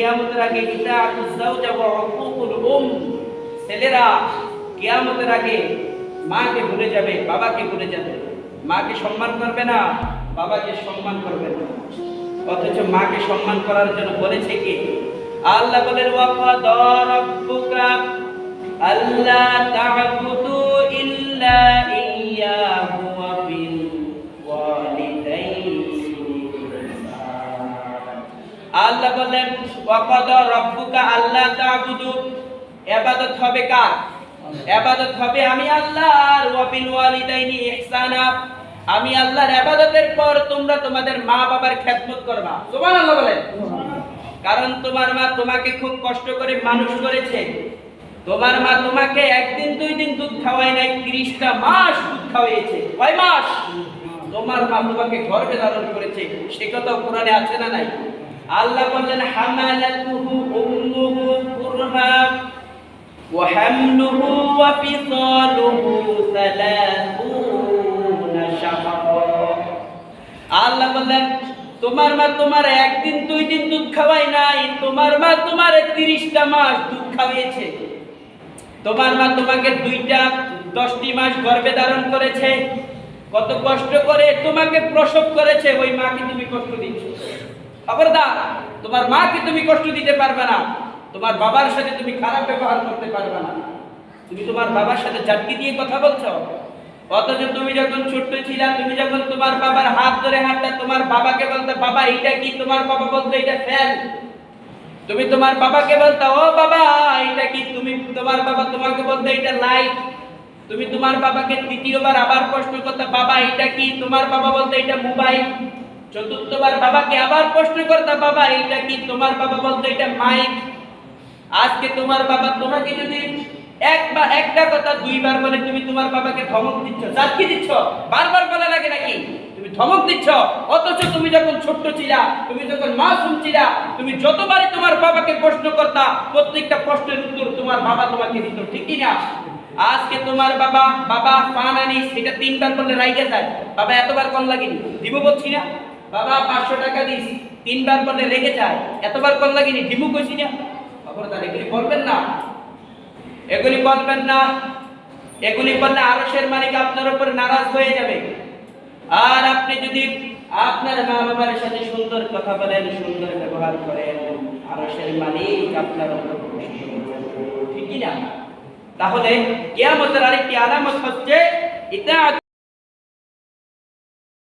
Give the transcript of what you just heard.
কিয়ামতের আগে ইতাআতুজ যাওজা ওয়া হুকুকুল ছেলেরা কিয়ামতের আগে মাকে ভুলে যাবে, বাবাকে ভুলে যাবে, মাকে সম্মান করবে না, বাবাকে সম্মান করবে না। অথচ মাকে সম্মান করার জন্য বলেছে কি? আল্লাহ বলেন ওয়া কাদা রাব্বুকা আল্লা তা'বুদু ইল্লা ইয়্যাহু ওয়া বিল ওয়ালিদাইনি ইহসান। আল্লাহ বলেন ওয়া কাদা রাব্বুকা আল্লা তা'বুদু, ইবাদত হবে কার? ইবাদত হবে আমি আল্লাহর। ওয়া বিল ওয়ালিদাইনি ইহসানা, আমি আল্লাহর ইবাদতের পর তোমরা তোমাদের মা বাবার খেদমত করবা। সুবহানাল্লাহ বলেন। কারণ তোমার মা তোমাকে খুব কষ্ট করে মানুষ করেছে। তোমার মা তোমাকে একদিন দুই দিন দুধ খাওয়ায় নাই, 30টা মাস দুধ খাওয়াইছে। কয় মাস? তোমার মা তোমাকে গর্ভে ধারণ করেছে, সে কথা কোরআনে আছে না নাই? আল্লাহ বললেন হামালাতুহু উম্মুহু কুরহা ওয়া হামলুহু ওয়া ফিসালুহু 30 শাহরা। আল্লাহ বললেন তোমার মা তোমার একদিন দুই দিন দুধ খাওয়ায় নাই, তোমার মা তোমার 30টা মাস দুধ খাওয়াইছে। তোমার মা তোমাকে 10টি মাস গর্ভে ধারণ করেছে, কত কষ্ট করে তোমাকে প্রসব করেছে। ওই মাকে তুমি কষ্ট দিচ্ছ। খবরদার, তোমার মাকে তুমি কষ্ট দিতে পারবে না, তোমার বাবার সাথে তুমি খারাপ ব্যবহার করতে পারবে না। তুমি তোমার বাবার সাথে জাটকি দিয়ে কথা বলছো। অথচ তুমি যখন ছোট্ট ছিলা, তুমি যখন তোমার বাবার হাত ধরে হাঁটতে, তোমার বাবাকে বলতে বাবা এটা কি, তোমার বাবা বলতো এটা ফ্যান। তুমি তোমার বাবাকে বলতে ও বাবা এটা কি, তুমি তোমার বাবা তোমাকে বলতে এটা লাইট। তুমি তোমার বাবাকে তৃতীয়বার আবার প্রশ্ন করতে বাবা এটা কি, তোমার বাবা বলতে এটা মোবাইল। চতুর্থবার বাবাকে আবার প্রশ্ন করতে বাবা এটা কি, তোমার বাবা বলতে এটা মাইক। আজকে তোমার বাবা তোমাকে যদি একটা কথা দুইবার বলে, তুমি তোমার বাবাকে ধমক দিচ্ছ, জাতকি দিচ্ছ, বারবার বলা লাগে নাকি? তুমি ধমক দিচ্ছ। অথচ তুমি যখন ছোট্ট ছিলা, তুমি যখন মাসুম ছিলা, তুমি যতবারই তোমার বাবাকে প্রশ্ন করতা, প্রত্যেকটা প্রশ্নের উত্তর তোমার বাবা তোমাকে দিত, ঠিক কি না? আজকে তোমার বাবা পান আনিস, এটা 3বার বললে রাইগে যায়, বাবা এতবার কল লাগেনি, দিব বলছি না? বাবা 500 টাকা দিস, 3বার বললে রেগে যায়, এতবার কল লাগেনি, দিব কইছি না? খবরদার এগুলি বলবেন না, এগুলি বলবেন না। এগুলি বললে আরশের মালিক আপনার উপর নারাজ হয়ে যাবে। আর আপনি যদি আপনার মা বাবার সাথে সুন্দর কথা বলেন, সুন্দর ব্যবহার করেন, আরশের মালিক আপনার উপর খুশি হয়ে যাবে, ঠিক কি না? তাহলে কিয়ামতের আরেকটি আলামত হচ্ছে ইতাআত